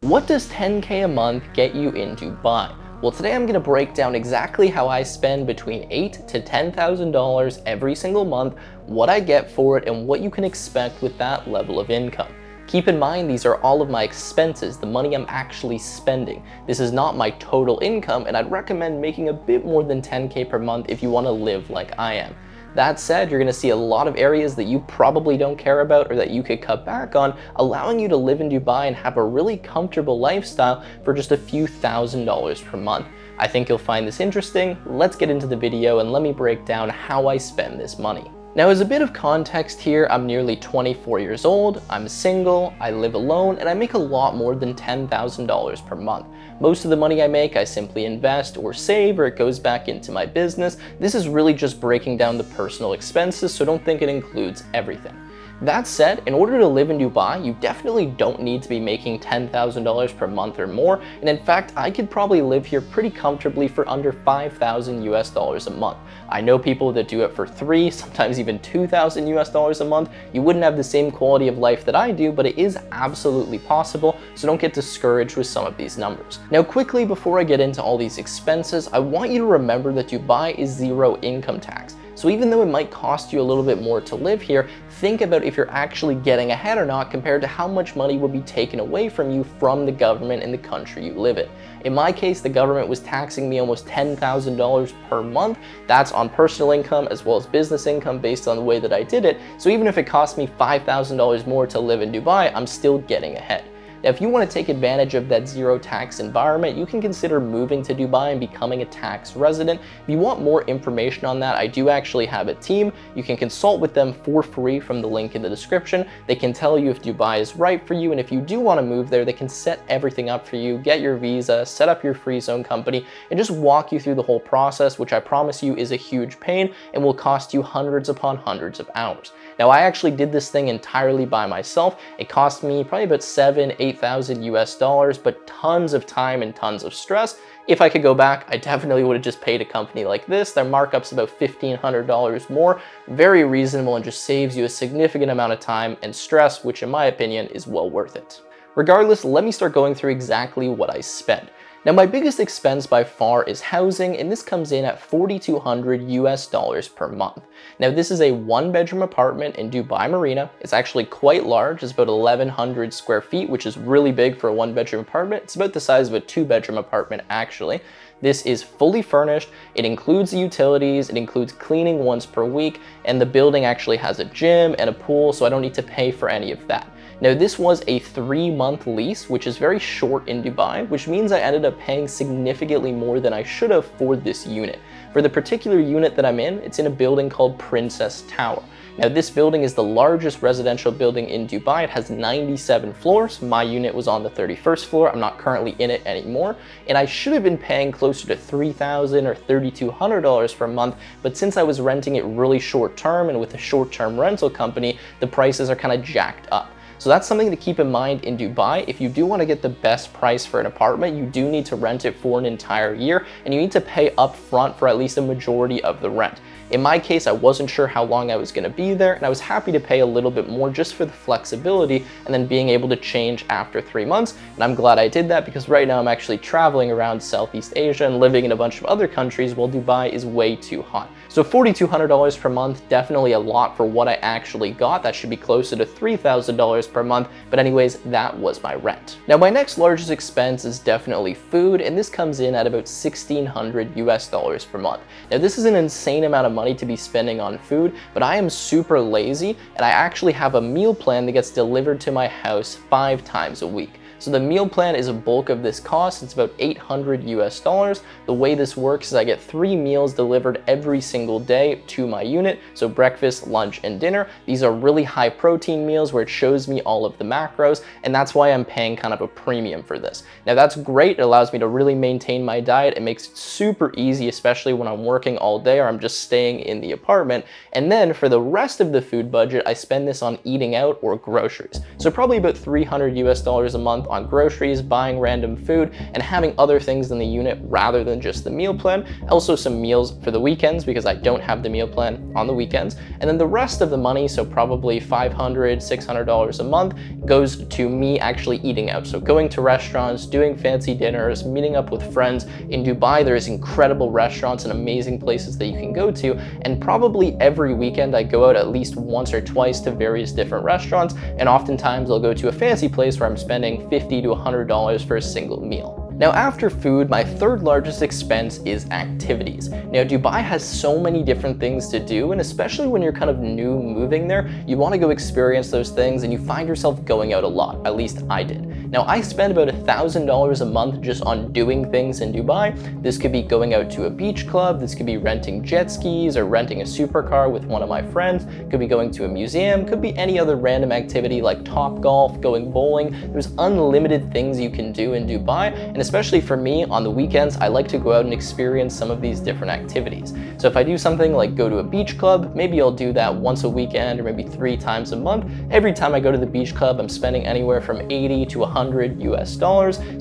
What does 10K a month get you in Dubai? Well, today I'm going to break down exactly how I spend between $8,000 to $10,000 every single month, what I get for it, and what you can expect with that level of income. Keep in mind, these are all of my expenses, the money I'm actually spending. This is not my total income, and I'd recommend making a bit more than 10K per month if you want to live like I am. That said, you're going to see a lot of areas that you probably don't care about or that you could cut back on, allowing you to live in Dubai and have a really comfortable lifestyle for just a few $1,000s per month. I think you'll find this interesting. Let's get into the video and let me break down how I spend this money. Now, as a bit of context here, I'm nearly 24 years old, I'm single, I live alone, and I make a lot more than $10,000 per month. Most of the money I make, I simply invest or save, or it goes back into my business. This is really just breaking down the personal expenses, so don't think it includes everything. That said, in order to live in Dubai, you definitely don't need to be making $10,000 per month or more, and in fact, I could probably live here pretty comfortably for under $5,000 a month. I know people that do it for $3,000, sometimes even $2,000 a month. You wouldn't have the same quality of life that I do, but it is absolutely possible, so don't get discouraged with some of these numbers. Now, quickly, before I get into all these expenses, I want you to remember that Dubai is zero income tax. So even though it might cost you a little bit more to live here, think about if you're actually getting ahead or not compared to how much money would be taken away from you from the government in the country you live in. In my case, the government was taxing me almost $10,000 per month. That's on personal income as well as business income based on the way that I did it. So even if it cost me $5,000 more to live in Dubai, I'm still getting ahead. Now, if you want to take advantage of that zero tax environment, you can consider moving to Dubai and becoming a tax resident. If you want more information on that, I do actually have a team. You can consult with them for free from the link in the description. They can tell you if Dubai is right for you, and if you do want to move there, they can set everything up for you, get your visa, set up your free zone company, and just walk you through the whole process, which I promise you is a huge pain and will cost you hundreds upon hundreds of hours. Now, I actually did this thing entirely by myself. It cost me probably about $8,000 but tons of time and tons of stress. If I could go back, I definitely would have just paid a company like this. Their markup's about $1,500 more, very reasonable, and just saves you a significant amount of time and stress, which in my opinion is well worth it. Regardless, let me start going through exactly what I spend. Now, my biggest expense by far is housing, and this comes in at $4,200 per month. Now, this is a one-bedroom apartment in Dubai Marina. It's actually quite large. It's about 1,100 square feet, which is really big for a one-bedroom apartment. It's about the size of a two-bedroom apartment, actually. This is fully furnished. It includes utilities, it includes cleaning once per week, and the building actually has a gym and a pool, so I don't need to pay for any of that. Now, this was a 3-month lease, which is very short in Dubai, which means I ended up paying significantly more than I should have for this unit. For the particular unit that I'm in, it's in a building called Princess Tower. Now, this building is the largest residential building in Dubai. It has 97 floors. My unit was on the 31st floor. I'm not currently in it anymore. And I should have been paying closer to $3,000 or $3,200 per month. But since I was renting it really short term and with a short-term rental company, the prices are kind of jacked up. So that's something to keep in mind in Dubai. If you do want to get the best price for an apartment, you do need to rent it for an entire year, and you need to pay up front for at least a majority of the rent. In my case, I wasn't sure how long I was going to be there, and I was happy to pay a little bit more just for the flexibility and then being able to change after 3 months. And I'm glad I did that, because right now I'm actually traveling around Southeast Asia and living in a bunch of other countries while Dubai is way too hot. So $4,200 per month, definitely a lot for what I actually got. That should be closer to $3,000 per month. But anyways, that was my rent. Now, my next largest expense is definitely food, and this comes in at about $1,600 per month. Now, this is an insane amount of money to be spending on food, but I am super lazy, and I actually have a meal plan that gets delivered to my house 5 times a week. So the meal plan is a bulk of this cost. It's about $800. The way this works is I get 3 meals delivered every single day to my unit. So breakfast, lunch, and dinner. These are really high protein meals where it shows me all of the macros, and that's why I'm paying kind of a premium for this. Now, that's great. It allows me to really maintain my diet. It makes it super easy, especially when I'm working all day or I'm just staying in the apartment. And then for the rest of the food budget, I spend this on eating out or groceries. So probably about $300 a month month on groceries, buying random food, and having other things in the unit rather than just the meal plan. Also some meals for the weekends because I don't have the meal plan on the weekends. And then the rest of the money, so probably $500, $600 a month, goes to me actually eating out. So going to restaurants, doing fancy dinners, meeting up with friends. In Dubai, there's incredible restaurants and amazing places that you can go to. And probably every weekend I go out at least once or twice to various different restaurants. And oftentimes I'll go to a fancy place where I'm spending $50 to $100 for a single meal. Now after food, my third largest expense is activities. Now Dubai has so many different things to do, and especially when you're kind of new moving there, you want to go experience those things and you find yourself going out a lot, at least I did. Now I spend about $1,000 a month just on doing things in Dubai. This could be going out to a beach club, this could be renting jet skis or renting a supercar with one of my friends, could be going to a museum, could be any other random activity like Top Golf, going bowling. There's unlimited things you can do in Dubai, and especially for me, on the weekends, I like to go out and experience some of these different activities. So if I do something like go to a beach club, maybe I'll do that once a weekend or maybe 3 times a month. Every time I go to the beach club, I'm spending anywhere from $80 to $100 US.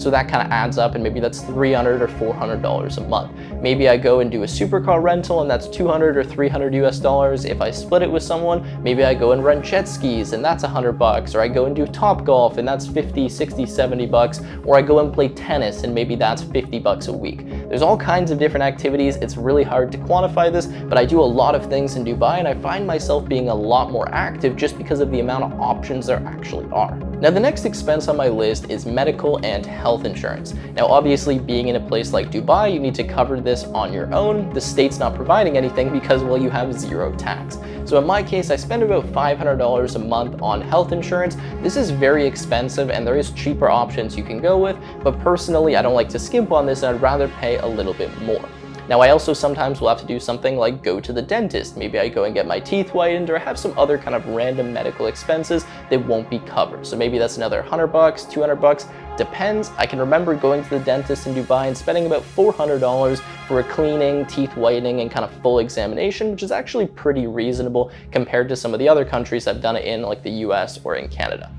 So that kind of adds up, and maybe that's $300 or $400 a month. Maybe I go and do a supercar rental and that's $200 or $300 US. If I split it with someone, maybe I go and rent jet skis and that's $100, or I go and do Top Golf and that's 50, 60, 70 bucks, or I go and play tennis and maybe that's 50 bucks a week. There's all kinds of different activities. It's really hard to quantify this, but I do a lot of things in Dubai and I find myself being a lot more active just because of the amount of options there actually are. Now the next expense on my list is medical and health insurance. Now obviously being in a place like Dubai, you need to cover this on your own. The state's not providing anything because, well, you have zero tax. So in my case, I spend about $500 a month on health insurance. This is very expensive and there is cheaper options you can go with, but personally I don't like to skimp on this and I'd rather pay a little bit more. Now I also sometimes will have to do something like go to the dentist. Maybe I go and get my teeth whitened, or I have some other kind of random medical expenses that won't be covered. So maybe that's another $100, $200, depends. I can remember going to the dentist in Dubai and spending about $400 for a cleaning, teeth whitening, and kind of full examination, which is actually pretty reasonable compared to some of the other countries I've done it in, like the US or in Canada.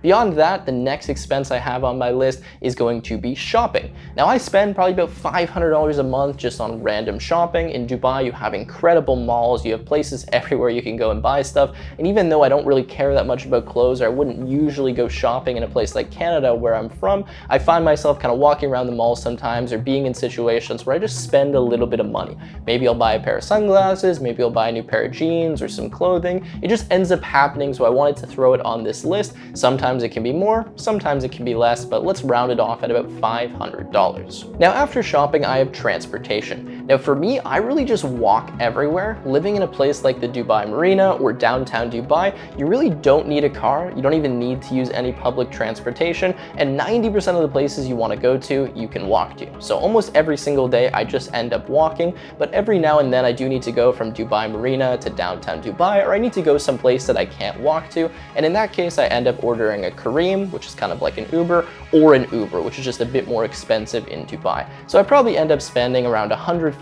Beyond that, the next expense I have on my list is going to be shopping. Now I spend probably about $500 a month just on random shopping. In Dubai, you have incredible malls, you have places everywhere you can go and buy stuff. And even though I don't really care that much about clothes, or I wouldn't usually go shopping in a place like Canada where I'm from, I find myself kind of walking around the mall sometimes or being in situations where I just spend a little bit of money. Maybe I'll buy a pair of sunglasses, maybe I'll buy a new pair of jeans or some clothing. It just ends up happening, so I wanted to throw it on this list. Sometimes it can be more, sometimes it can be less, but let's round it off at about $500. Now after shopping, I have transportation. Now for me, I really just walk everywhere. Living in a place like the Dubai Marina or downtown Dubai, you really don't need a car. You don't even need to use any public transportation, and 90% of the places you want to go to, you can walk to. So almost every single day, I just end up walking, but every now and then I do need to go from Dubai Marina to downtown Dubai, or I need to go someplace that I can't walk to, and in that case, I end up ordering a Kareem, which is kind of like an Uber, or an Uber, which is just a bit more expensive in Dubai. So I probably end up spending around $150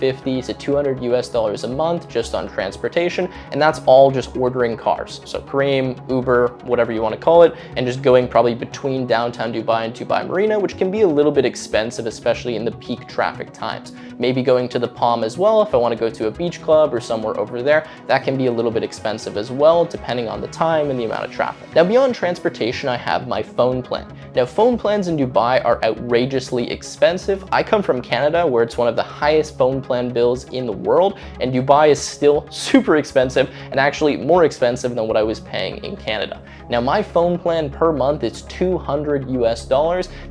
to $200 US a month just on transportation, and that's all just ordering cars. So Kareem, Uber, whatever you want to call it, and just going probably between downtown Dubai and Dubai Marina, which can be a little bit expensive, especially in the peak traffic times. Maybe going to the Palm as well, if I want to go to a beach club or somewhere over there, that can be a little bit expensive as well, depending on the time and the amount of traffic. Now beyond transportation, I have my phone plan. Now phone plans in Dubai are outrageously expensive. I come from Canada, where it's one of the highest phone plan bills in the world, and Dubai is still super expensive, and actually more expensive than what I was paying in Canada. Now my phone plan per month is $200 US.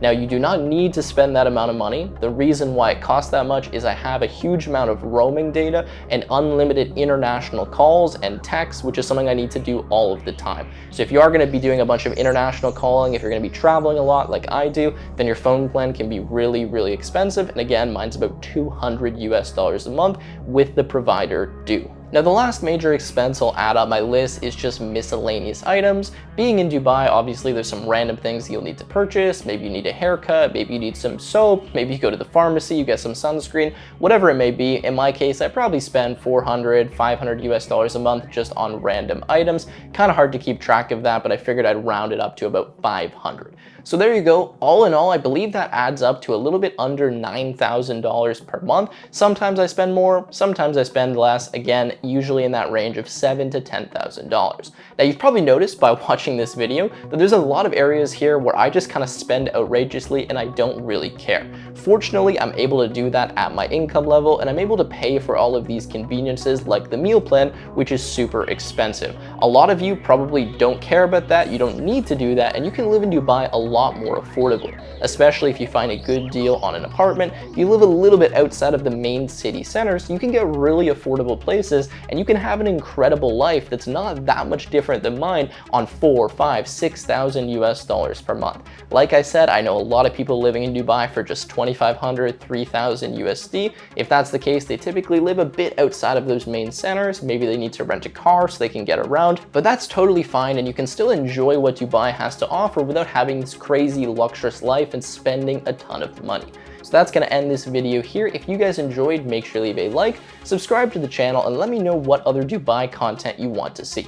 Now you do not need to spend that amount of money. The reason why it costs that much is I have a huge amount of roaming data and unlimited international calls and texts, which is something I need to do all of the time. So if you are going to be doing a bunch of international calling, if you're going to be traveling a lot like I do, then your phone plan can be really, really expensive. And again, mine's about $200 US a month with the provider due. Now the last major expense I'll add on my list is just miscellaneous items. Being in Dubai, obviously there's some random things you'll need to purchase. Maybe you need a haircut, maybe you need some soap, maybe you go to the pharmacy, you get some sunscreen, whatever it may be. In my case, I probably spend $400, $500 US a month just on random items. Kind of hard to keep track of that, but I figured I'd round it up to about 500. So there you go. All in all, I believe that adds up to a little bit under $9,000 per month. Sometimes I spend more, sometimes I spend less. Again, usually in that range of $7,000 to $10,000. Now you've probably noticed by watching this video that there's a lot of areas here where I just kind of spend outrageously and I don't really care. Fortunately, I'm able to do that at my income level, and I'm able to pay for all of these conveniences like the meal plan, which is super expensive. A lot of you probably don't care about that, you don't need to do that, and you can live in Dubai a lot more affordably, especially if you find a good deal on an apartment. If you live a little bit outside of the main city centers, you can get really affordable places and you can have an incredible life that's not that much different than mine on 4, 5, 6,000 US dollars per month. Like I said, I know a lot of people living in Dubai for just 2,500, 3,000 USD. If that's the case, they typically live a bit outside of those main centers. Maybe they need to rent a car so they can get around, but that's totally fine, and you can still enjoy what Dubai has to offer without having this crazy luxurious life and spending a ton of money. So that's going to end this video here. If you guys enjoyed, make sure to leave a like, subscribe to the channel, and let me know what other Dubai content you want to see.